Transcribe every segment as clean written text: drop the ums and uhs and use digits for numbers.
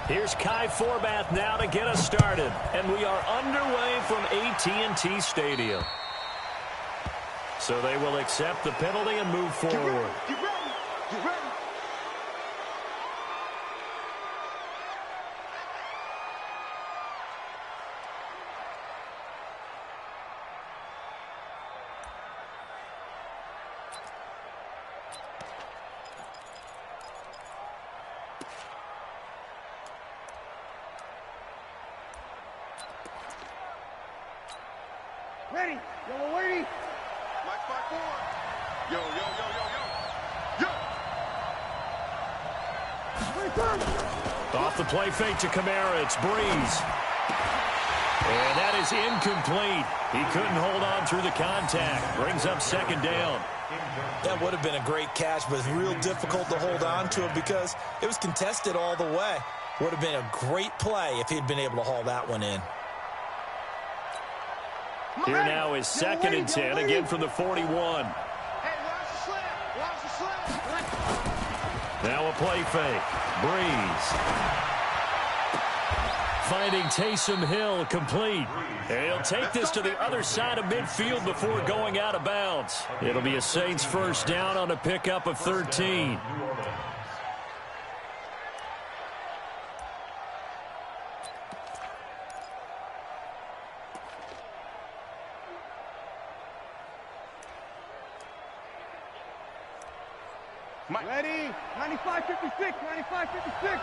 Here's Kai Forbath now to get us started. And we are underway from AT&T Stadium. So they will accept the penalty and move forward. Get ready. Get ready. Ready. Yo, we're waiting. Mike 5-4. Yo, yo, yo, yo, yo. Yo. Off the play fake to Kamara. It's Breeze. And that is incomplete. He couldn't hold on through the contact. Brings up second down. That would have been a great catch, but it's real difficult to hold on to it because it was contested all the way. Would have been a great play if he'd been able to haul that one in. Here now is second and 10, again from the 41. Hey, watch the slip. Watch the slip. Now a play fake. Breeze. Finding Taysom Hill complete. And he'll take this to the other side of midfield before going out of bounds. It'll be a Saints first down on a pickup of 13. Ready. 95-56. 95-56.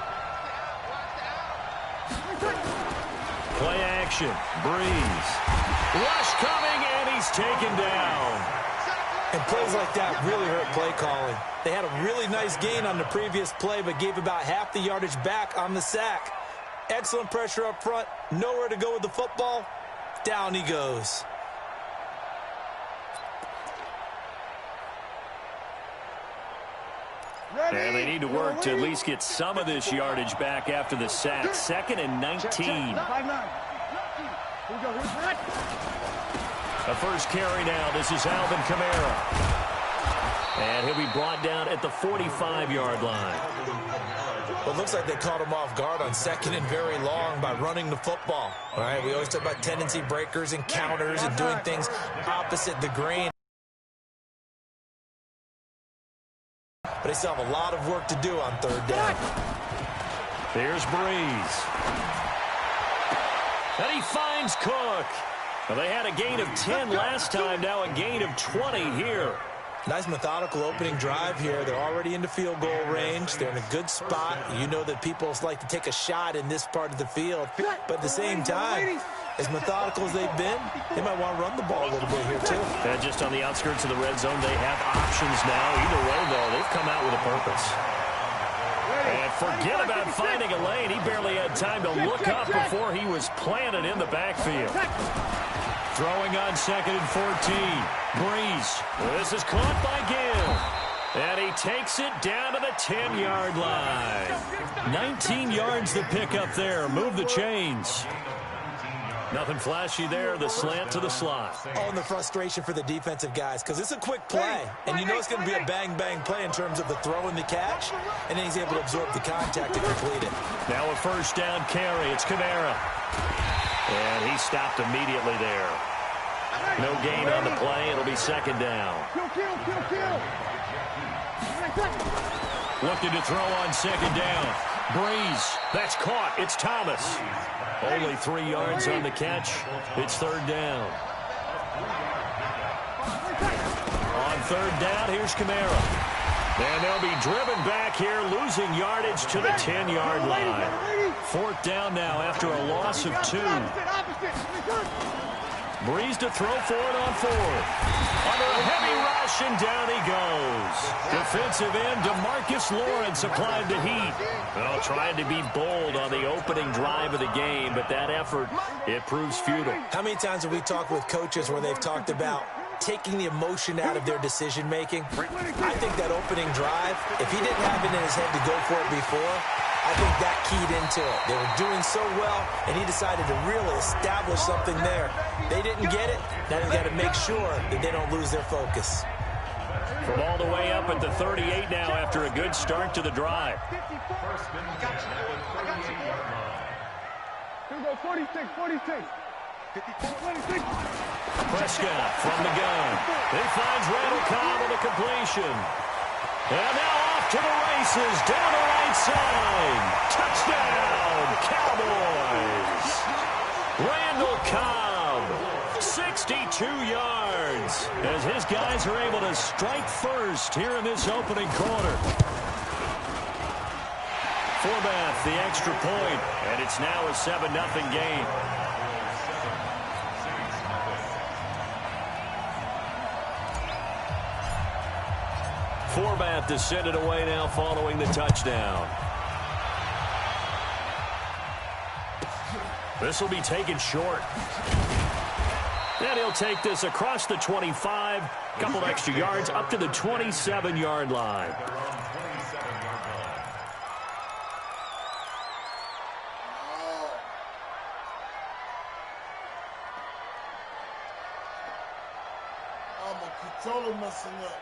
Play action. Breeze. Rush coming, and he's taken down. And plays like that really hurt play calling. They had a really nice gain on the previous play, but gave about half the yardage back on the sack. Excellent pressure up front. Nowhere to go with the football. Down he goes. And they need to work to at least get some of this yardage back after the sack. Second and 19. A first carry now. This is Alvin Kamara. And he'll be brought down at the 45-yard line. Well, it looks like they caught him off guard on second and very long by running the football. All right, we always talk about tendency breakers and counters and doing things opposite the grain. But they still have a lot of work to do on third down. There's Breeze. And he finds Cook. Well, they had a gain of 10 last time, now a gain of 20 here. Nice methodical opening drive here. They're already into field goal range. They're in a good spot. You know that people like to take a shot in this part of the field. But at the same time, as methodical as they've been, they might want to run the ball a little bit here, too. And just on the outskirts of the red zone, they have options now. Either way, though, they've come out with a purpose. And forget about finding a lane. He barely had time to look up before he was planted in the backfield. Throwing on second and 14. Breeze. This is caught by Gill. And he takes it down to the 10-yard line. 19 yards to pick up there. Move the chains. Nothing flashy there. The slant to the slot. Oh, and the frustration for the defensive guys, because it's a quick play. And you know it's going to be a bang-bang play in terms of the throw and the catch. And then he's able to absorb the contact to complete it. Now a first down carry. It's Kamara. And he stopped immediately there. No gain on the play. It'll be second down. Looking to throw on second down. Breeze. That's caught. It's Thomas. Only 3 yards on the catch. It's third down. On third down, here's Kamara. And they'll be driven back here, losing yardage to the 10-yard line. Fourth down now after a loss of 2. Breeze to throw for it on fourth. Under a heavy rush, and down he goes. Defensive end DeMarcus Lawrence applied the heat. Well, trying to be bold on the opening drive of the game, but that effort, it proves futile. How many times have we talked with coaches where they've talked about taking the emotion out of their decision-making? I think that opening drive, if he didn't have it in his head to go for it before, I think that keyed into it. They were doing so well, and he decided to really establish something there. They didn't get it. Now they've got to make sure that they don't lose their focus. From all the way up at the 38 now after a good start to the drive. First and 10 at the 38-yard line. Here we go, 46, 46. 56. Prescott from the gun. He finds Randall Cobb with a completion. And now off to the races, down the right side. Touchdown, Cowboys. Randall Cobb, 62 yards, as his guys are able to strike first here in this opening quarter. Forbath, the extra point, and it's now a 7-0 game. Forbath to send it away now following the touchdown. This will be taken short. And he'll take this across the 25, a couple extra yards up to the 27-yard line. I'm a controller messing up.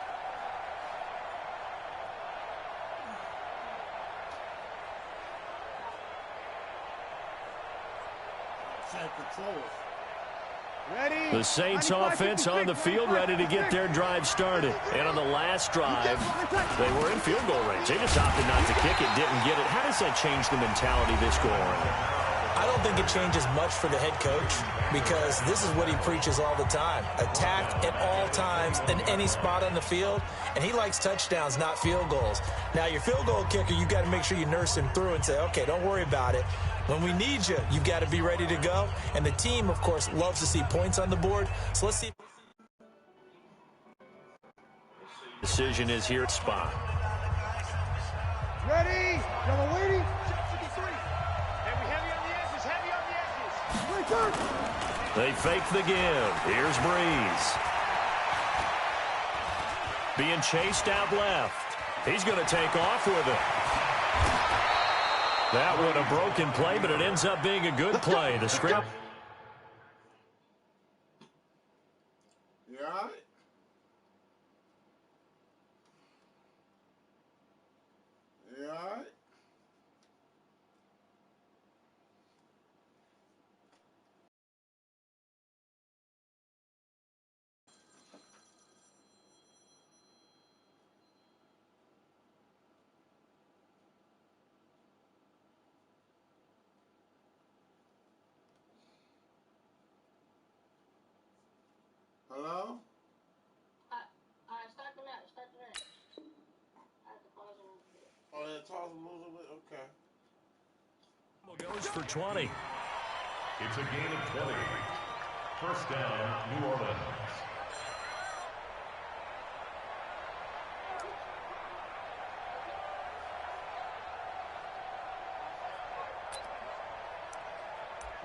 Ready? The Saints offense on the field, ready to get their drive started. And on the last drive, they were in field goal range. They just opted not to kick it, didn't get it. How does that change the mentality this go around? I don't think it changes much for the head coach because this is what he preaches all the time. Attack at all times in any spot on the field, and he likes touchdowns, not field goals. Now, your field goal kicker, you got to make sure you nurse him through and say, okay, don't worry about it. When we need you, you've got to be ready to go. And the team, of course, loves to see points on the board. So let's see. Decision is here at spot. Ready? Y'all waiting? They fake the give. Here's Breeze. Being chased out left. He's going to take off with it. That one a broken play, but it ends up being a good play. The script. You all right? You all right? Hello? Start the match. I have to pause it a little bit. Oh, yeah, toss a little bit? Okay. Goes for 20. It's a gain of 20. First down, New Orleans.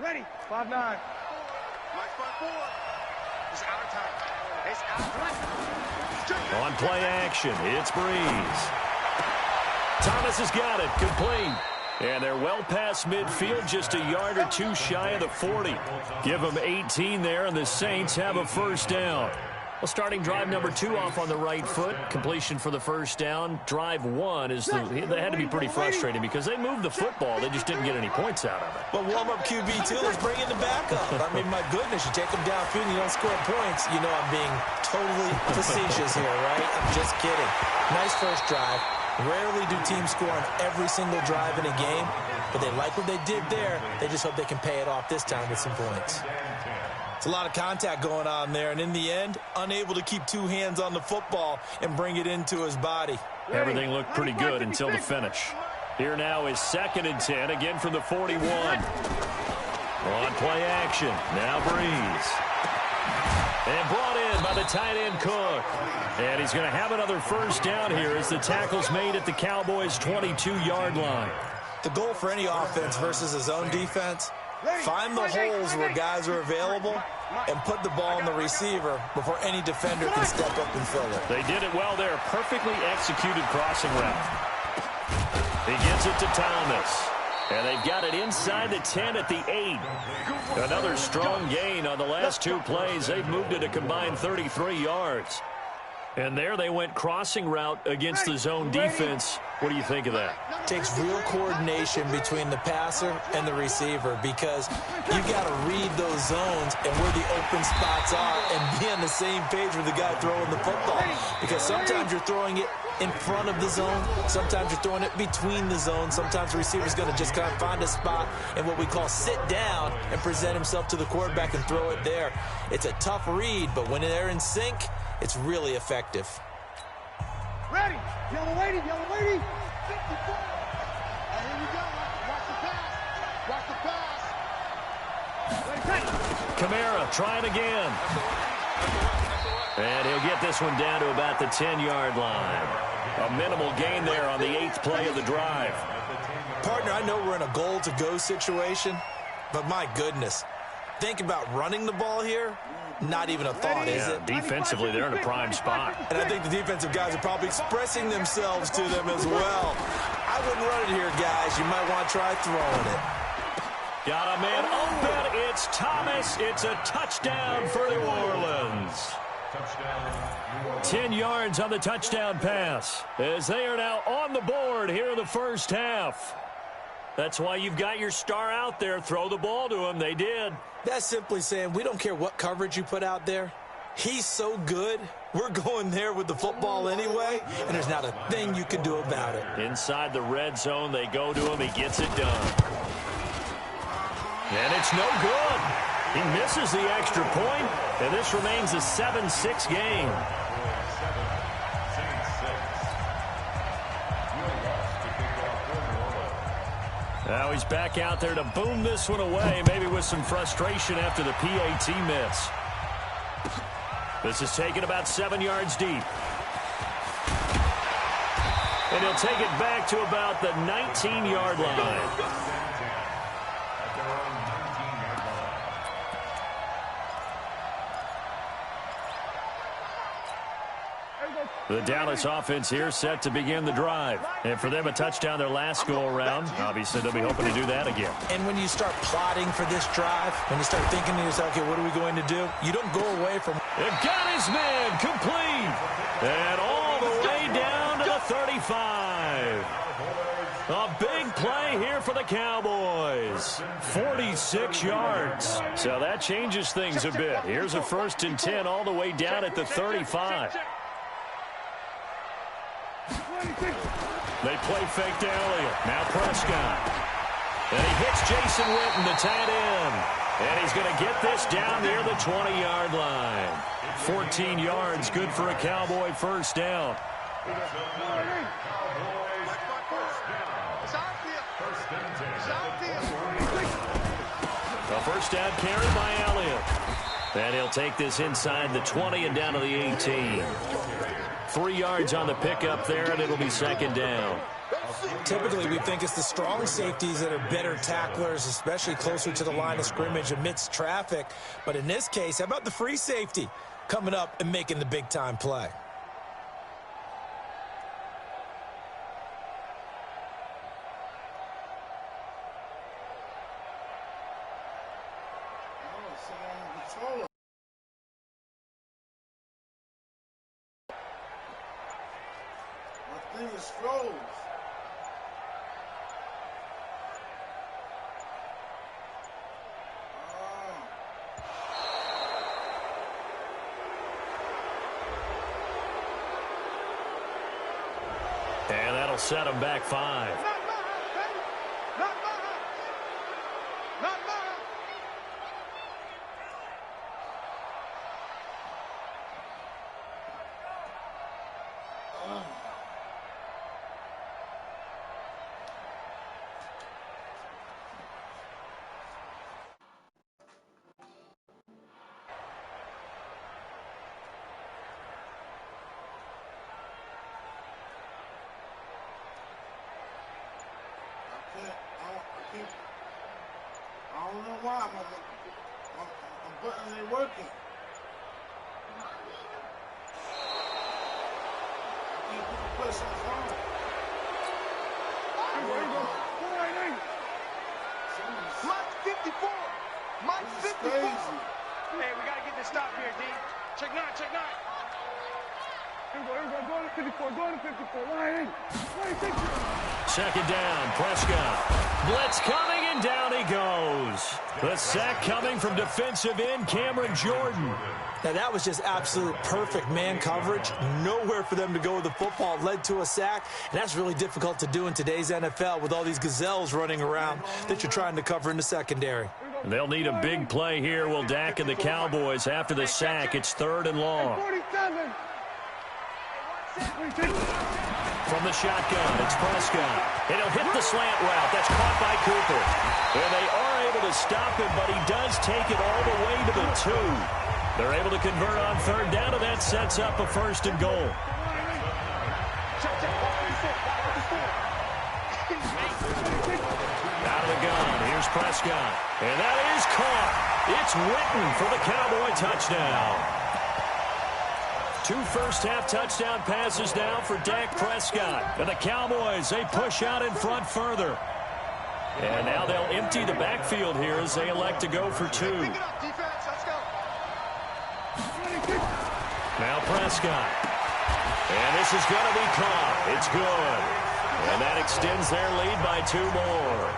Ready? 5-9. Nice spot forward. It's our time. It's our time. On play action, it's Breeze. Thomas has got it, complete. And they're well past midfield, just a yard or two shy of the 40. Give them 18 there, and the Saints have a first down. Well, starting drive number 2 off on the right foot. Completion for the first down. Drive 1 is they had to be pretty frustrating because they moved the football. They just didn't get any points out of it. But warm-up QB, too, let's bring in the backup. I mean, my goodness, you take them downfield and you don't score points. You know I'm being totally facetious here, right? I'm just kidding. Nice first drive. Rarely do teams score on every single drive in a game, but they like what they did there. They just hope they can pay it off this time with some points. It's a lot of contact going on there, and in the end, unable to keep 2 hands on the football and bring it into his body. Everything looked pretty good until the finish. Here now is 2nd and 10, again from the 41. On play action, now Breeze. And brought in by the tight end Cook. And he's going to have another first down here as the tackle's made at the Cowboys' 22-yard line. The goal for any offense versus his own defense, find the holes where guys are available and put the ball in the receiver before any defender can step up and fill it. They did it well there. Perfectly executed crossing route. He gets it to Thomas. And they've got it inside the 10 at the 8. Another strong gain on the last 2 plays. They've moved it a combined 33 yards. And there they went crossing route against the zone defense. What do you think of that? Takes real coordination between the passer and the receiver because you got to read those zones and where the open spots are and be on the same page with the guy throwing the football. Because sometimes you're throwing it in front of the zone. Sometimes you're throwing it between the zones. Sometimes the receiver's going to just kind of find a spot and what we call sit down and present himself to the quarterback and throw it there. It's a tough read, but when they're in sync, it's really effective. Ready. Yellow lady, yellow lady. 54. Here we go. Watch the pass. Watch the pass. Kamara trying again. And he'll get this one down to about the 10-yard line. A minimal gain there on the 8th play of the drive. Partner, I know we're in a goal-to-go situation, but my goodness, think about running the ball here. Not even a thought, is it? Defensively, they're in a prime spot. And I think the defensive guys are probably expressing themselves to them as well. I wouldn't run it here, guys. You might want to try throwing it. Got a man open. It's Thomas. It's a touchdown for New Orleans. 10 yards on the touchdown pass as they are now on the board here in the first half. That's why you've got your star out there. Throw the ball to him. They did. That's simply saying we don't care what coverage you put out there. He's so good. We're going there with the football anyway, and there's not a thing you can do about it. Inside the red zone, they go to him. He gets it done. And it's no good. He misses the extra point, and this remains a 7-6 game. Now he's back out there to boom this one away, maybe with some frustration after the PAT miss. This is taken about 7 yards deep. And he'll take it back to about the 19-yard line. The Dallas offense here set to begin the drive. And for them, a touchdown their last go-around. Obviously, they'll be hoping to do that again. And when you start plotting for this drive, when you start thinking to yourself, okay, what are we going to do? You don't go away from... They've got his man complete. And all the way down to the 35. A big play here for the Cowboys. 46 yards. So that changes things a bit. Here's a 1st and 10 all the way down at the 35. They play fake to Elliott. Now Prescott. And he hits Jason Witten, the tight end. And he's going to get this down near the 20-yard line. 14 yards, good for a Cowboy first down. A first down carry by Elliott. And he'll take this inside the 20 and down to the 18. 3 yards on the pickup there, and it'll be 2nd down. Typically, we think it's the strong safeties that are better tacklers, especially closer to the line of scrimmage amidst traffic. But in this case, how about the free safety coming up and making the big-time play? And that'll set him back 5. I don't know why my buttons ain't working. I can't put the push on the phone. Mike 54. Mike 54. Hey, we got to get this stop here, D. Check 9, check 9. 54, go to 54, line 8. Second down, Prescott. Blitz coming, and down he goes. The sack coming from defensive end Cameron Jordan. Now, that was just absolute perfect man coverage. Nowhere for them to go with the football. Led to a sack, and that's really difficult to do in today's NFL with all these gazelles running around that you're trying to cover in the secondary. They'll need a big play here, will Dak and the Cowboys. After the sack, it's 3rd and long. 47. From the shotgun, it's Prescott. And he'll hit the slant route. That's caught by Cooper. And they are able to stop him, but he does take it all the way to the 2. They're able to convert on 3rd down, and that sets up a 1st and goal. Out of the gun, here's Prescott. And that is caught. It's Witten for the Cowboy touchdown. 2 first-half touchdown passes now for Dak Prescott. And the Cowboys, they push out in front further. And now they'll empty the backfield here as they elect to go for 2. Now Prescott. And this is going to be caught. It's good. And that extends their lead by 2 more.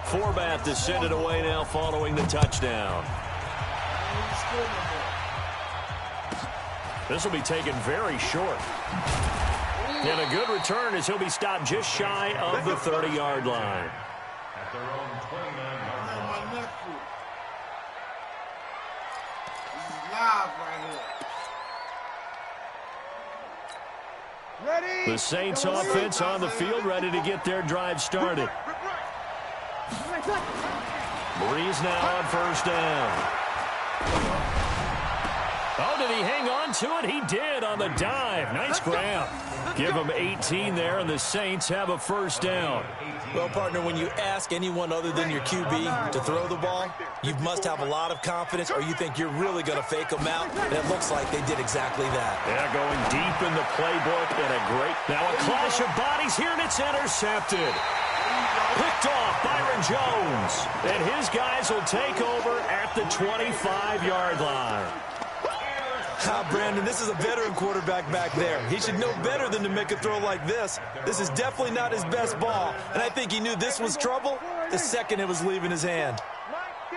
Forbath to send it away now following the touchdown. This will be taken very short. And a good return as he'll be stopped just shy of the 30-yard line. At their own 29-yard line. This is live right here. Ready? The Saints offense on the field, ready to get their drive started. Breeze now on 1st down. Oh, did he hang on to it? He did on the dive. Nice grab. Give him 18 there, and the Saints have a 1st down. Well, partner, when you ask anyone other than your QB to throw the ball, you must have a lot of confidence, or you think you're really going to fake them out, and it looks like they did exactly that. Yeah, going deep in the playbook, and a great... Now a clash of bodies here, and it's intercepted. Picked off Byron Jones, and his guys will take over at the 25-yard line. Brandon, this is a veteran quarterback back there. He should know better than to make a throw like this. This is definitely not his best ball, and I think he knew this was trouble the second it was leaving his hand.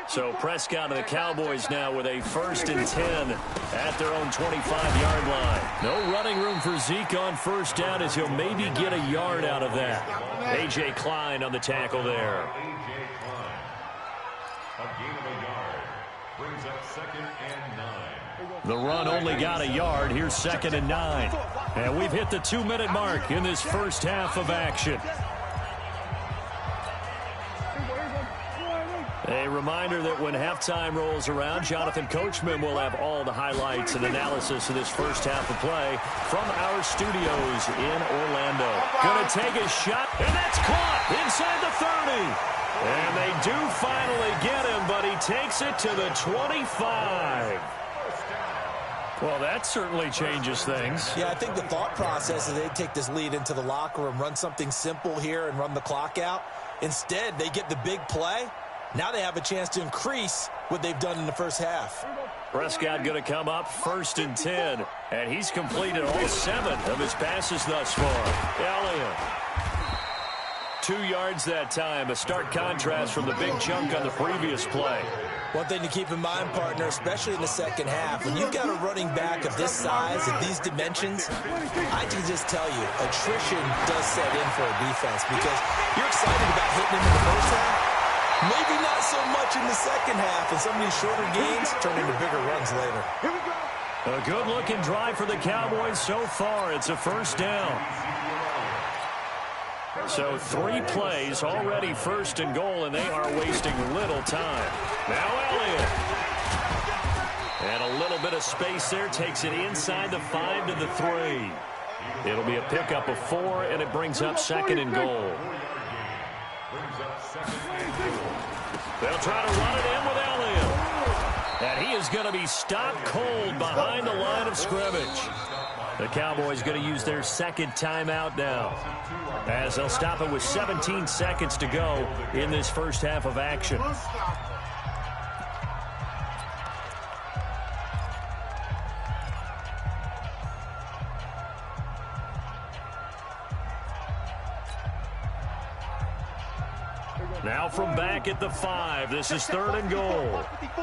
So Prescott and the Cowboys now with a 1st and 10 at their own 25-yard line. No running room for Zeke on 1st down as he'll maybe get a yard out of that. A.J. Klein on the tackle there. A gain of a yard brings up 2nd and 9. The run only got a yard. Here's 2nd and 9. And we've hit the 2-minute mark in this first half of action. A reminder that when halftime rolls around, Jonathan Coachman will have all the highlights and analysis of this first half of play from our studios in Orlando. Going to take a shot, and that's caught inside the 30. And they do finally get him, but he takes it to the 25. Well, that certainly changes things. Yeah, I think the thought process is they'd take this lead into the locker room, run something simple here and run the clock out. Instead, they get the big play. Now they have a chance to increase what they've done in the first half. Prescott going to come up 1st and 10, and he's completed all 7 of his passes thus far. Elliott. 2 yards that time, a stark contrast from the big chunk on the previous play. One thing to keep in mind, partner, especially in the second half, when you've got a running back of this size and these dimensions, I can just tell you, attrition does set in for a defense because you're excited about hitting him in the first half. Maybe not so much in the second half, and some of these shorter gains turn into bigger runs later. A good-looking drive for the Cowboys so far. It's a 1st down. So 3 plays, already 1st and goal, and they are wasting little time. Now Elliott. And a little bit of space there, takes it inside the 5 to the 3. It'll be a pickup of 4, and it brings up 2nd and goal. They'll try to run it in with Elliott. And he is going to be stopped cold behind the line of scrimmage. The Cowboys going to use their second timeout now, as they'll stop it with 17 seconds to go in this first half of action. Now from back at the 5, this is 3rd and goal. Pick it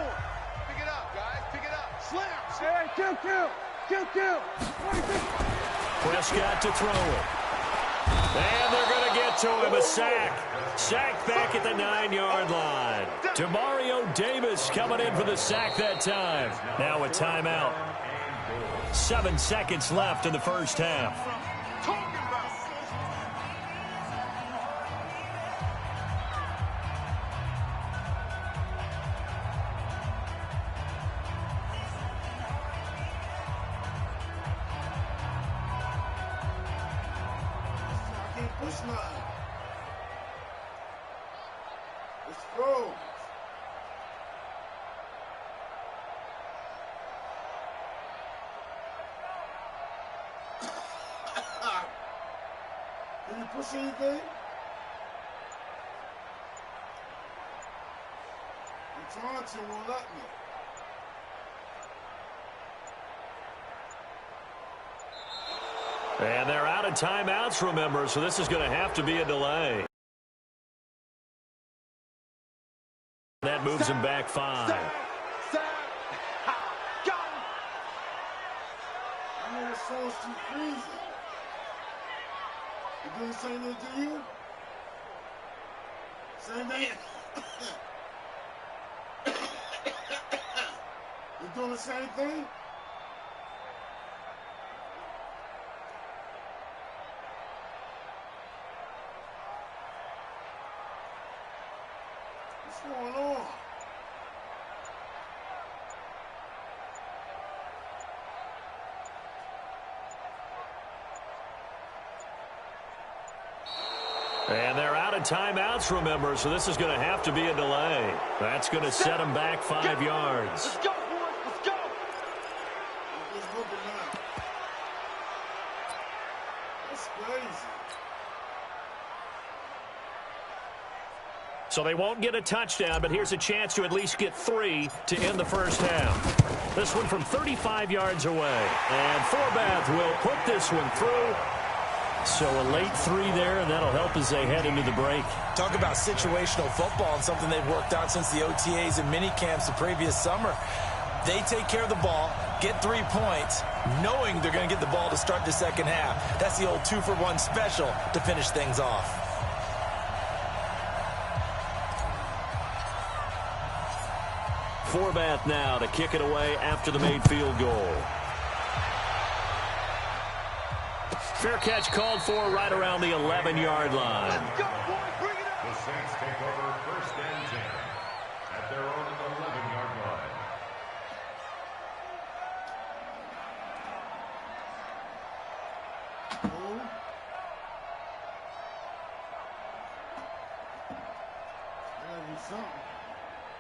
up, guys. Pick it up. Slam. Hey, kill. Prescott to throw it. And they're going to get to him. A sack. Sack back at the 9-yard line. Demario Davis coming in for the sack that time. Now a timeout. 7 seconds left in the first half. Let's go. Can you push anything? I'm trying to, won't let me. And they're out of timeouts, remember, so this is going to have to be a delay. That moves him back 5. I know the soul's too freezing. You doing the same thing to you? Same thing? You doing the same thing? What's going on? And they're out of timeouts, remember, so this is going to have to be a delay. That's going to set them back 5 yards. Let's go, boys. Let's go. Let's look at that. That's crazy. So they won't get a touchdown, but here's a chance to at least get 3 to end the first half. This one from 35 yards away. And Forbath will put this one through. So a late 3 there, and that'll help as they head into the break. Talk about situational football and something they've worked on since the OTAs and mini camps the previous summer. They take care of the ball, get 3 points, knowing they're going to get the ball to start the second half. That's the old 2-for-1 special to finish things off. Forbath now to kick it away after the made field goal. Fair catch called for right around the 11-yard line. The Saints take over 1st and 10 at their own 11-yard line. Gotta do something.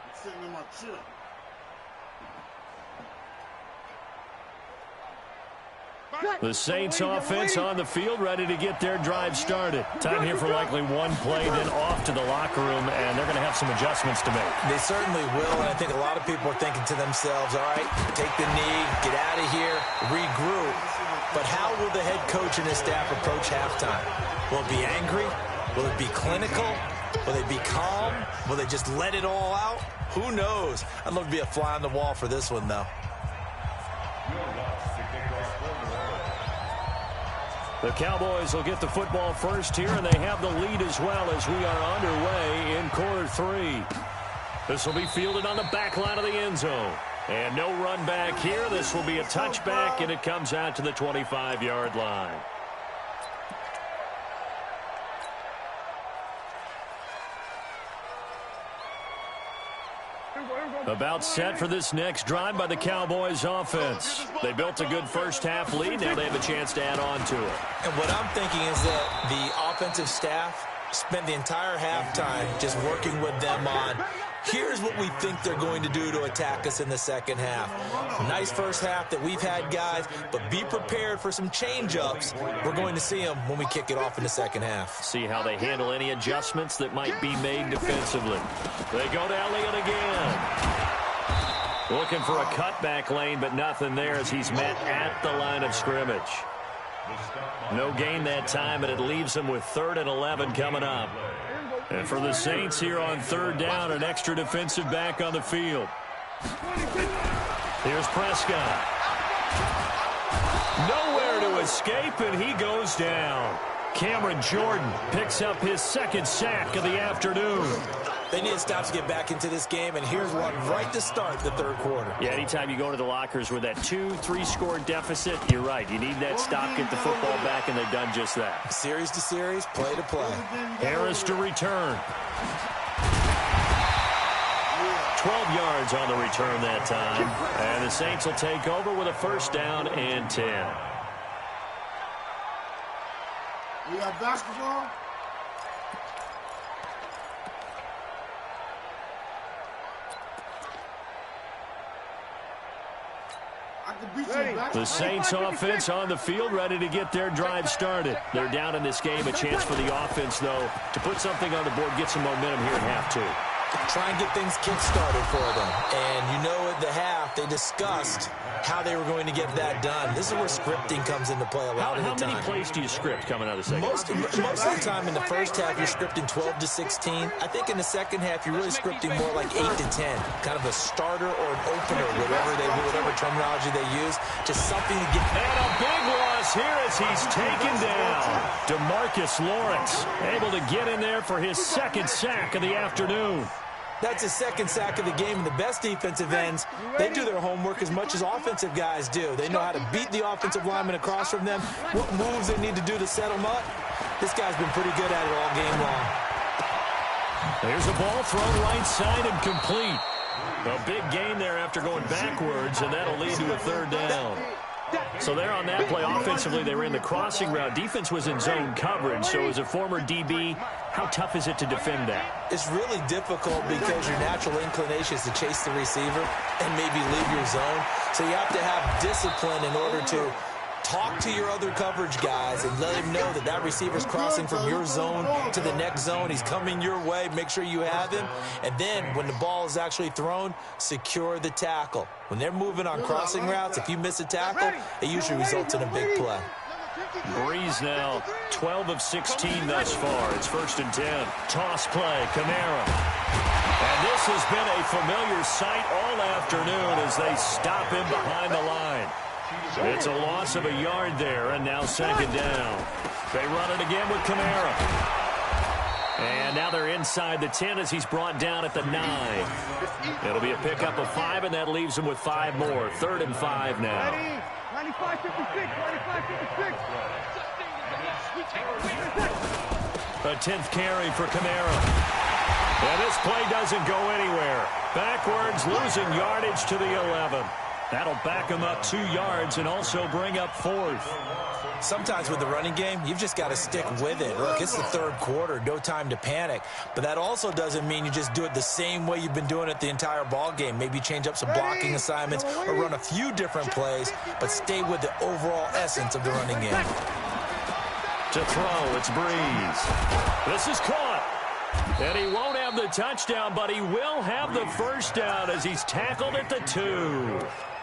I'm sitting in my chair. The Saints offense on the field, ready to get their drive started. Time here for likely one play, then off to the locker room, and they're going to have some adjustments to make. They certainly will, and I think a lot of people are thinking to themselves, all right, take the knee, get out of here, regroup. But how will the head coach and his staff approach halftime? Will it be angry? Will it be clinical? Will they be calm? Will they just let it all out? Who knows? I'd love to be a fly on the wall for this one, though. The Cowboys will get the football first here, and they have the lead as well as we are underway in quarter 3. This will be fielded on the back line of the end zone. And no run back here. This will be a touchback, and it comes out to the 25-yard line. About set for this next drive by the Cowboys offense. They built a good first half lead. Now they have a chance to add on to it. And what I'm thinking is that the offensive staff spent the entire halftime just working with them on, here's what we think they're going to do to attack us in the second half. Nice first half that we've had, guys, but be prepared for some change-ups. We're going to see them when we kick it off in the second half. See how they handle any adjustments that might be made defensively. They go to Elliott again. Looking for a cutback lane, but nothing there as he's met at the line of scrimmage. No gain that time, and it leaves him with 3rd and 11 coming up. And for the Saints here on 3rd down, an extra defensive back on the field. Here's Prescott. Nowhere to escape, and he goes down. Cameron Jordan picks up his 2nd sack of the afternoon. They need stops to get back into this game, and here's one right to start the 3rd quarter. Yeah, anytime you go to the lockers with that 2-3 score deficit, you're right. You need that stop, get the football back, and they've done just that. Series to series, play to play. Harris to return. 12 yards on the return that time. And the Saints will take over with a 1st down and 10. We got basketball. The Saints offense on the field, ready to get their drive started. They're down in this game. A chance for the offense, though, to put something on the board, get some momentum here in half 2. Try and get things kick-started for them. And you know at the half, they discussed how they were going to get that done. This is where scripting comes into play a lot of the time. How many plays do you script coming out of the second? Most of the time in the first half, you're scripting 12 to 16. I think in the second half, you're really scripting more like 8 to 10. Kind of a starter or an opener, whatever terminology they use. Just something to get... And a big loss here as he's taken down. DeMarcus Lawrence able to get in there for his 2nd sack of the afternoon. That's his 2nd sack of the game, and the best defensive ends, they do their homework as much as offensive guys do. They know how to beat the offensive lineman across from them, what moves they need to do to set them up. This guy's been pretty good at it all game long. There's a ball thrown right side and complete. A big gain there after going backwards, and that'll lead to a 3rd down. So there on that play, offensively, they ran the crossing route. Defense was in zone coverage, so as a former DB, how tough is it to defend that? It's really difficult because your natural inclination is to chase the receiver and maybe leave your zone. So you have to have discipline in order to talk to your other coverage guys and let him know that that receiver's crossing from your zone to the next zone. He's coming your way. Make sure you have him. And then when the ball is actually thrown, secure the tackle. When they're moving on crossing routes, if you miss a tackle, it usually results in a big play. Breeze now 12 of 16 thus far. It's 1st and 10. Toss play, Kamara. And this has been a familiar sight all afternoon as they stop him behind the line. It's a loss of a yard there, and now 2nd down. They run it again with Kamara. And now they're inside the 10 as he's brought down at the 9. It'll be a pickup of 5, and that leaves him with 5 more. 3rd and 5 now. 95-56, 95-56. A 10th carry for Kamara. And this play doesn't go anywhere. Backwards, losing yardage to the 11. That'll back him up 2 yards and also bring up 4th. Sometimes with the running game, you've just got to stick with it. Look, it's the 3rd quarter, no time to panic. But that also doesn't mean you just do it the same way you've been doing it the entire ball game. Maybe change up some blocking assignments or run a few different plays, but stay with the overall essence of the running game. To throw, it's Breeze. This is caught. And he won't have the touchdown, but he will have the 1st down as he's tackled at the 2.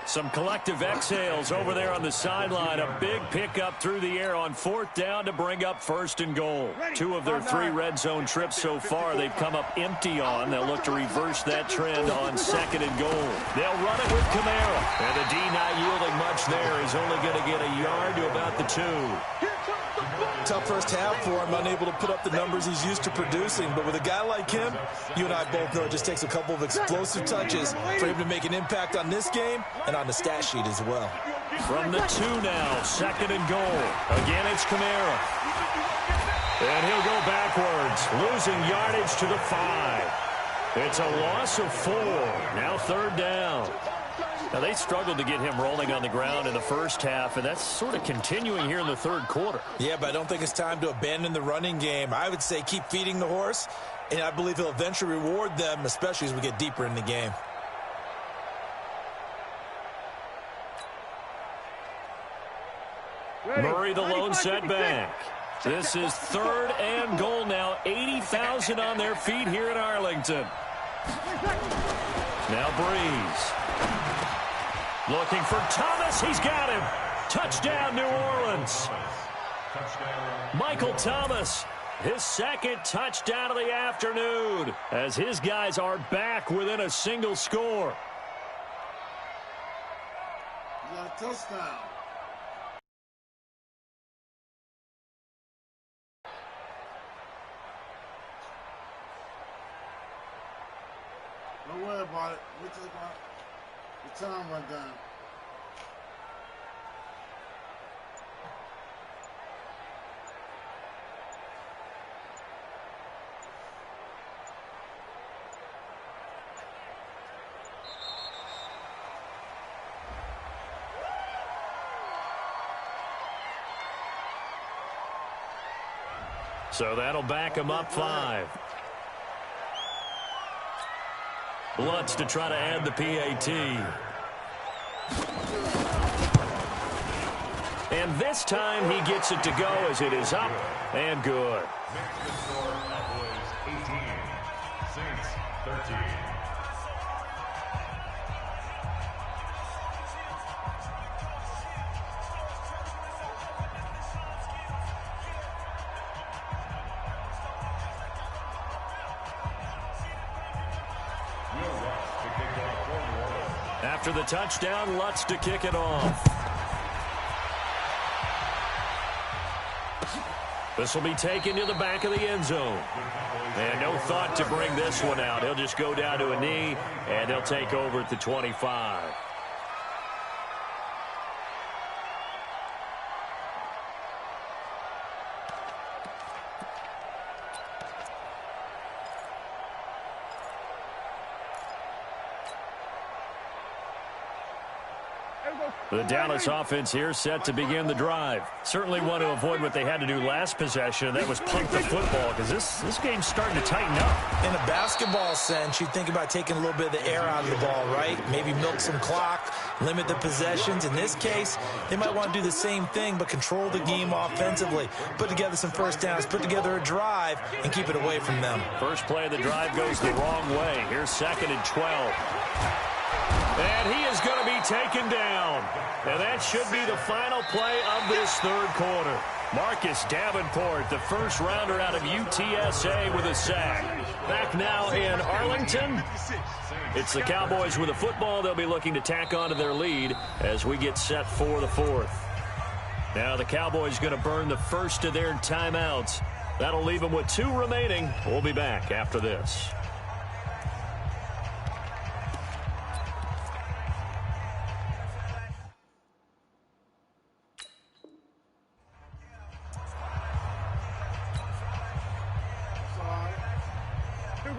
Some collective exhales over there on the sideline. A big pickup through the air on 4th down to bring up 1st and goal. 2 of their 3 red zone trips so far they've come up empty on. They'll look to reverse that trend on 2nd and goal. They'll run it with Kamara. And the D not yielding much there. He's only going to get a yard to about the 2. Tough first half for him, unable to put up the numbers he's used to producing. But with a guy like him, you and I both know it just takes a couple of explosive touches for him to make an impact on this game and on the stat sheet as well. From the 2 now, 2nd and goal. Again, it's Kamara. And he'll go backwards, losing yardage to the 5. It's a loss of 4. Now 3rd down. Now, they struggled to get him rolling on the ground in the first half, and that's sort of continuing here in the third quarter. Yeah, but I don't think it's time to abandon the running game. I would say keep feeding the horse, and I believe he'll eventually reward them, especially as we get deeper in the game. Murray, the lone setback. This is 3rd and goal now. 80,000 on their feet here in Arlington. Now Breeze. Looking for Thomas. He's got him. Touchdown, New Orleans. Michael Thomas, his 2nd touchdown of the afternoon, as his guys are back within a single score. You got a touchdown. Don't worry about it. We just got the time run down. So that'll back him up 5. Lutz to try to add the PAT. And this time he gets it to go as it is up and good. Cowboys 18, Saints 13. After the touchdown, Lutz to kick it off. This will be taken to the back of the end zone. And no thought to bring this one out. He'll just go down to a knee, and they'll take over at the 25. The Dallas offense here set to begin the drive. Certainly want to avoid what they had to do last possession, and that was punt the football, because this game's starting to tighten up. In a basketball sense, you think about taking a little bit of the air out of the ball, right? Maybe milk some clock, limit the possessions. In this case, they might want to do the same thing, but control the game offensively. Put together some first downs, put together a drive, and keep it away from them. First play of the drive goes the wrong way. Here's 2nd and 12. And he is going to be taken down. And that should be the final play of this third quarter. Marcus Davenport, the first rounder out of UTSA, with a sack. Back now in Arlington. It's the Cowboys with a football. They'll be looking to tack on to their lead as we get set for the 4th. Now the Cowboys going to burn the first of their timeouts. That'll leave them with 2 remaining. We'll be back after this.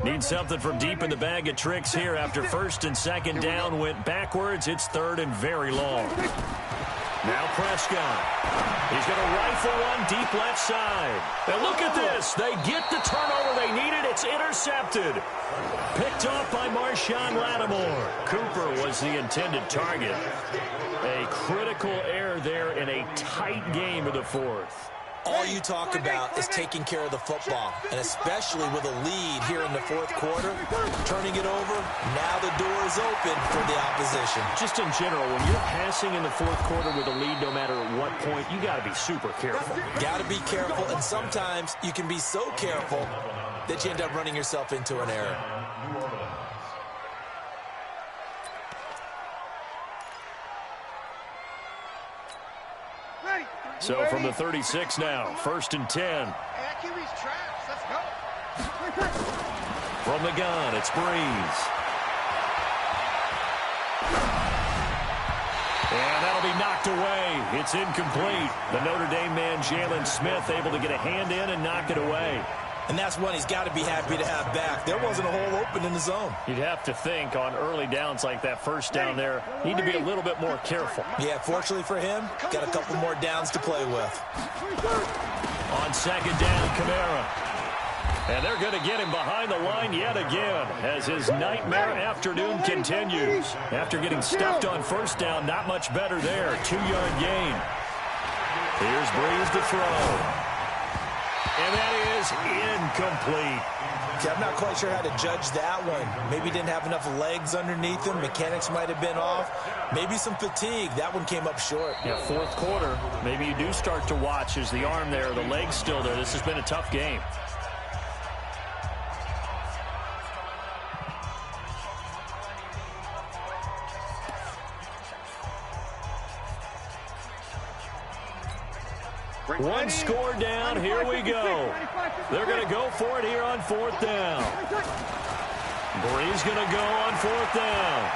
Need something from deep in the bag of tricks here after 1st and 2nd down went backwards. It's 3rd and very long. Now Prescott. He's going to rifle one deep left side. And look at this. They get the turnover they needed. It's intercepted. Picked off by Marshawn Lattimore. Cooper was the intended target. A critical error there in a tight game of the 4th. All you talk about is taking care of the football, and especially with a lead here in the 4th quarter, turning it over, now the door is open for the opposition. Just in general, when you're passing in the 4th quarter with a lead, no matter at what point, you got to be super careful. Got to be careful, and sometimes you can be so careful that you end up running yourself into an error. So from the 36 now, 1st and 10. From the gun, it's Breeze. And that'll be knocked away. It's incomplete. The Notre Dame man, Jalen Smith, able to get a hand in and knock it away. And that's one he's got to be happy to have back. There wasn't a hole open in the zone. You'd have to think on early downs like that first down there, need to be a little bit more careful. Yeah, fortunately for him, got a couple more downs to play with. On second down, Kamara. And they're going to get him behind the line yet again as his nightmare afternoon continues. After getting stuffed on first down, not much better there. 2-yard gain. Here's Breeze to throw. And that is incomplete. Okay, I'm not quite sure how to judge that one. Maybe he didn't have enough legs underneath him. Mechanics might have been off. Maybe some fatigue. That one came up short. Yeah, fourth quarter. Maybe you do start to watch as the arm there, the leg's still there. This has been a tough game. One score down, here we go. They're going to go for it here on fourth down. Breeze going to go on fourth down.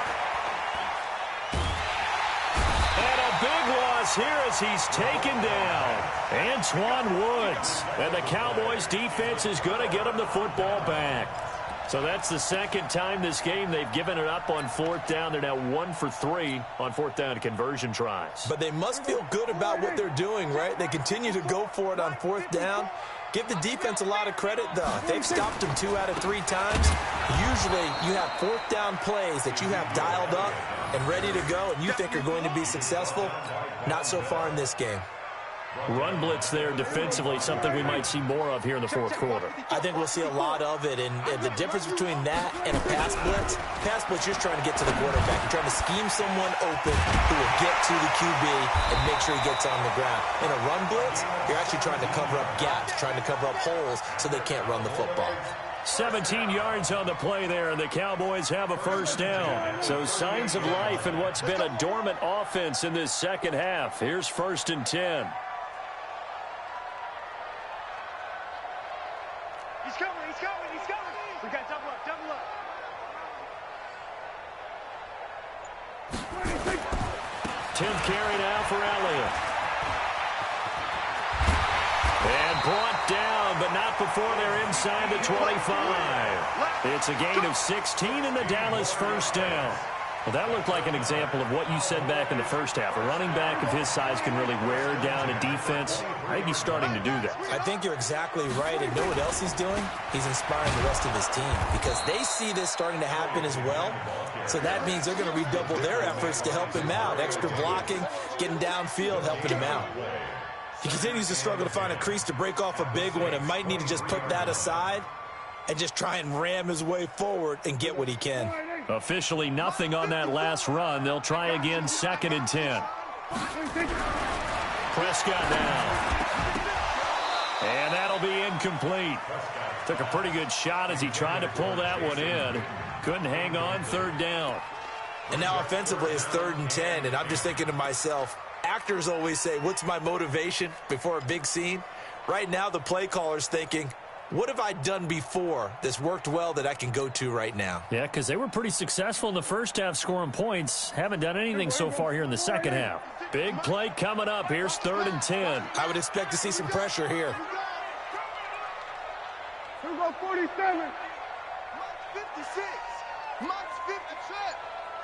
And a big loss here as he's taken down. Antoine Woods. And the Cowboys defense is going to get him the football back. So that's the second time this game they've given it up on fourth down. They're now 1 for 3 on fourth down conversion tries. But they must feel good about what they're doing, right? They continue to go for it on fourth down. Give the defense a lot of credit, though. They've stopped them 2 out of 3 times. Usually you have fourth down plays that you have dialed up and ready to go and you think are going to be successful. Not so far in this game. Run blitz there defensively, something we might see more of here in the fourth quarter. I think we'll see a lot of it, and the difference between that and a pass blitz, you're just trying to get to the quarterback. You're trying to scheme someone open who will get to the QB and make sure he gets on the ground. In a run blitz, you're actually trying to cover up gaps, trying to cover up holes so they can't run the football. 17 yards on the play there, and the Cowboys have a first down. So signs of life in what's been a dormant offense in this second half. Here's 1st and 10. He's coming, he's coming, he's coming. We got double up, double up. 10th carry now for Elliott. And brought down, but not before they're inside the 25. It's a gain of 16 in the Dallas first down. Well, that looked like an example of what you said back in the first half. A running back of his size can really wear down a defense. I think he's starting to do that. I think you're exactly right. And know what else he's doing? He's inspiring the rest of his team because they see this starting to happen as well. So that means they're going to redouble their efforts to help him out. Extra blocking, getting downfield, helping him out. He continues to struggle to find a crease to break off a big one and might need to just put that aside and just try and ram his way forward and get what he can. Officially nothing on that last run. They'll try again, 2nd and 10. Prescott now. And that'll be incomplete. Took a pretty good shot as he tried to pull that one in. Couldn't hang on, 3rd down. And now offensively it's 3rd and 10, and I'm just thinking to myself, actors always say, what's my motivation before a big scene? Right now the play caller's thinking, what have I done before that's worked well that I can go to right now? Yeah, because they were pretty successful in the first half scoring points. Haven't done anything so far here in the second half. Big play coming up. Here's 3rd and 10. I would expect to see some pressure here. Here we go, 47. Mike's 56. Mike's 53.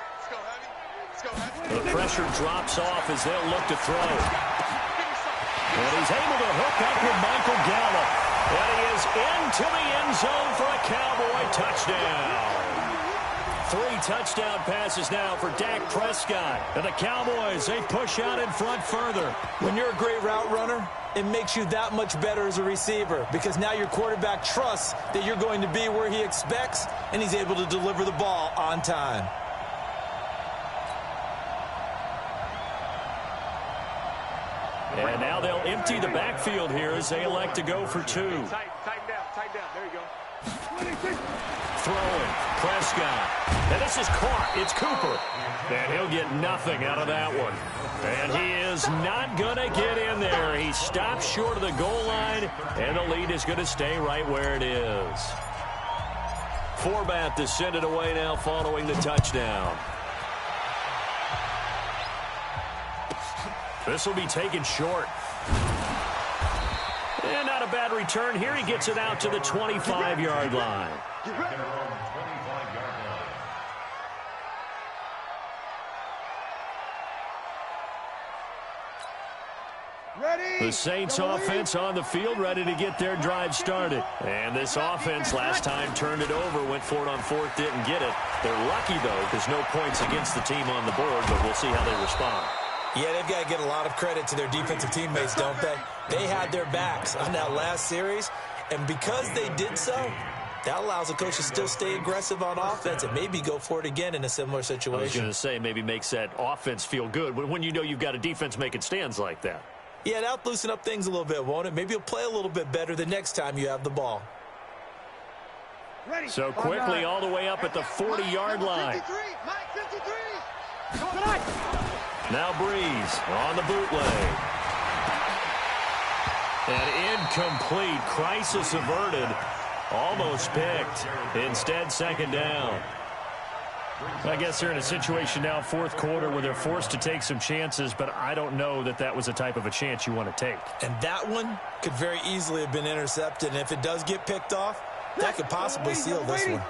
Let's go, Heavy. Let's go, Heavy. The pressure drops off as they'll look to throw. And he's able to hook up with Michael Gallup. And he is into the end zone for a Cowboy touchdown. 3 touchdown passes now for Dak Prescott. And the Cowboys, they push out in front further. When you're a great route runner, it makes you that much better as a receiver because now your quarterback trusts that you're going to be where he expects, and he's able to deliver the ball on time. And now they'll empty the backfield here as they elect to go for 2. Tighten down, there you go. Throwing, Prescott. And this is caught. It's Cooper. And he'll get nothing out of that one. And he is not going to get in there. He stops short of the goal line, and the lead is going to stay right where it is. Forbath to send it away now following the touchdown. This will be taken short. And not a bad return here. He gets it out to the 25-yard line. At their own 25-yard line. Ready. The Saints offense on the field, ready to get their drive started. And this offense last time turned it over, went for it on fourth, didn't get it. They're lucky, though, because no points against the team on the board, but we'll see how they respond. Yeah, they've got to get a lot of credit to their defensive teammates, don't they? They had their backs on that last series, and because they did so, that allows the coach to still stay aggressive on offense and maybe go for it again in a similar situation. I was going to say, maybe makes that offense feel good when you know you've got a defense making stands like that. Yeah, that'll loosen up things a little bit, won't it? Maybe you'll play a little bit better the next time you have the ball. Ready. So quickly all the way up at the 40-yard line. Mike 53. Now Breeze on the bootleg. And incomplete. Crisis averted. Almost picked. Instead, second down. I guess they're in a situation now, fourth quarter, where they're forced to take some chances, but I don't know that that was the type of a chance you want to take. And that one could very easily have been intercepted, and if it does get picked off, that could possibly seal this one.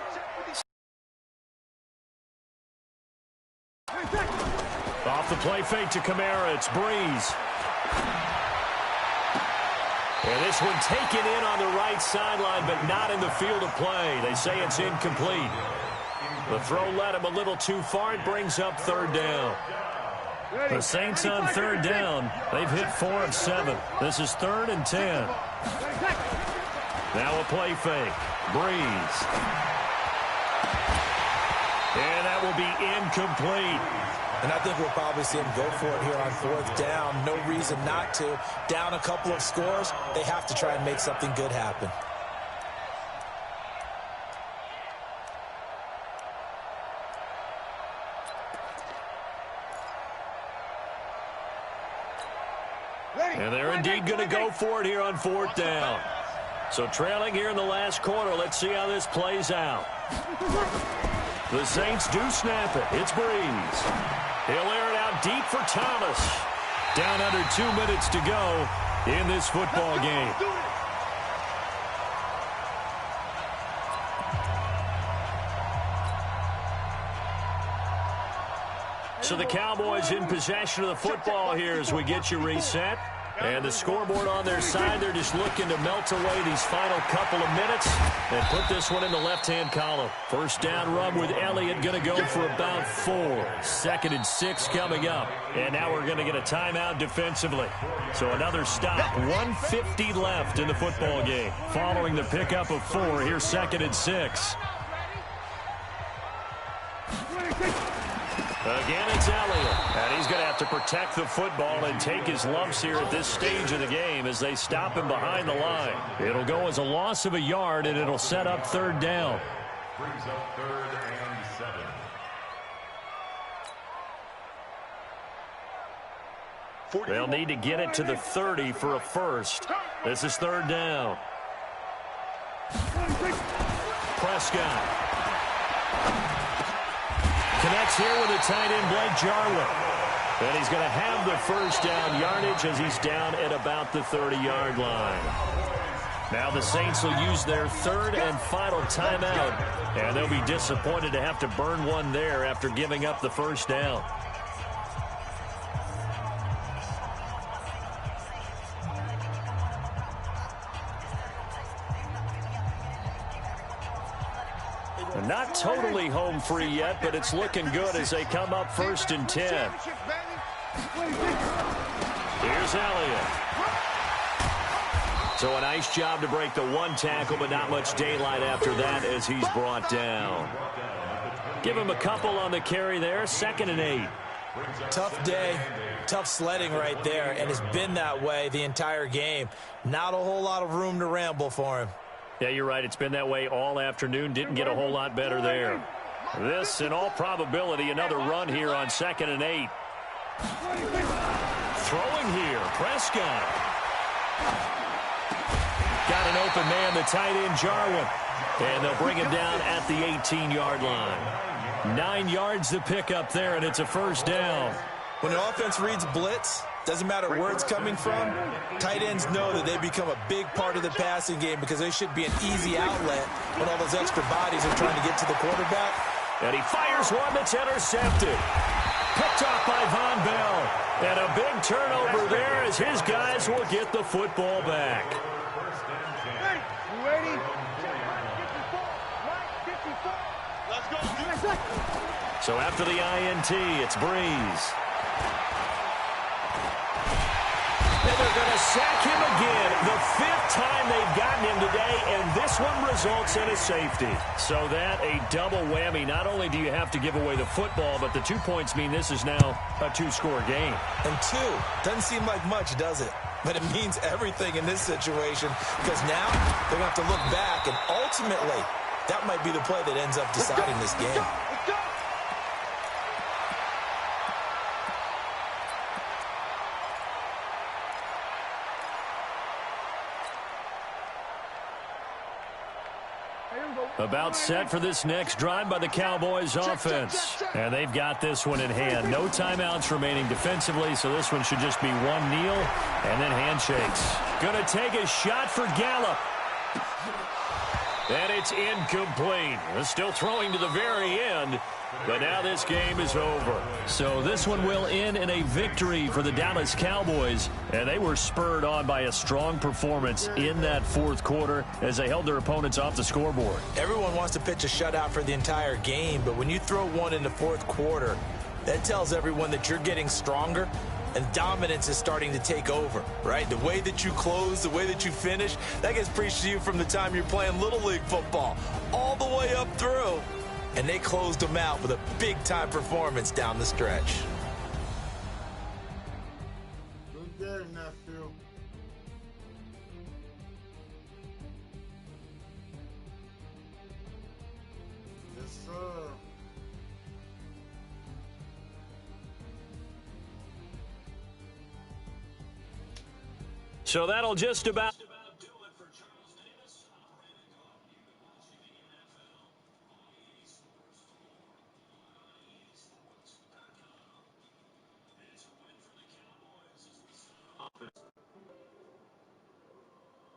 Off the play fake to Kamara, it's Breeze. And this one taken in on the right sideline, but not in the field of play. They say it's incomplete. The throw led him a little too far. It brings up third down. The Saints on third down. They've hit 4 of 7. This is 3rd and 10. Now a play fake. Breeze. And that will be incomplete. And I think we'll probably see him go for it here on fourth down. No reason not to. Down a couple of scores, they have to try and make something good happen. And they're indeed going to go for it here on fourth down. So trailing here in the last quarter. Let's see how this plays out. The Saints do snap it. It's Breeze. He'll air it out deep for Thomas. Down under 2 minutes to go in this football game. So the Cowboys in possession of the football here as we get you reset. And the scoreboard on their side, they're just looking to melt away these final couple of minutes and put this one in the left-hand column. First down run with Elliott going to go for about 4. 2nd and 6 coming up. And now we're going to get a timeout defensively. So another stop. 1:50 left in the football game. Following the pickup of 4, here's 2nd and 6. Again, it's Elliott. And he's going to have to protect the football and take his lumps here at this stage of the game as they stop him behind the line. It'll go as a loss of a yard, and it'll set up third down. Brings up 3rd and 7. They'll need to get it to the 30 for a first. This is third down. Prescott. Connects here with a tight end, Blake Jarwin. And he's going to have the first down yardage as he's down at about the 30-yard line. Now the Saints will use their 3rd and final timeout. And they'll be disappointed to have to burn one there after giving up the first down. Not totally home free yet, but it's looking good as they come up 1st and 10. Here's Elliott. So a nice job to break the 1 tackle, but not much daylight after that as he's brought down. Give him a couple on the carry there. 2nd and 8. Tough day, tough sledding right there, and it's been that way the entire game. Not a whole lot of room to ramble for him. Yeah, you're right. It's been that way all afternoon. Didn't get a whole lot better there. This, in all probability, another run here on 2nd and 8. Throwing here, Prescott. Got an open man, the tight end, Jarwin. And they'll bring him down at the 18-yard line. 9 yards to pick up there, and it's a first down. When the offense reads blitz, Doesn't matter where it's coming from. Tight ends know that they become a big part of the passing game because they should be an easy outlet when all those extra bodies are trying to get to the quarterback. And he fires one that's intercepted. Picked off by Von Bell. And a big turnover there as his guys will get the football back. You ready? Let's go. So after the INT, it's Breeze. And they're going to sack him again. The 5th time they've gotten him today, and this one results in a safety. So that a double whammy. Not only do you have to give away the football, but the 2 points mean this is now a 2-score game. And 2 doesn't seem like much, does it? But it means everything in this situation because now they're going to have to look back, and ultimately that might be the play that ends up deciding this game. About set for this next drive by the Cowboys offense. And they've got this one in hand. No timeouts remaining defensively, so this one should just be one kneel and then handshakes. Going to take a shot for Gallup. And it's incomplete. They're still throwing to the very end, but now this game is over. So this one will end in a victory for the Dallas Cowboys, and they were spurred on by a strong performance in that 4th quarter as they held their opponents off the scoreboard. Everyone wants to pitch a shutout for the entire game, but when you throw one in the 4th quarter, that tells everyone that you're getting stronger and dominance is starting to take over, right? The way that you close, the way that you finish, that gets preached to you from the time you're playing Little League football all the way up through. And they closed them out with a big-time performance down the stretch. Good day, nephew. Yes, sir. So that'll just about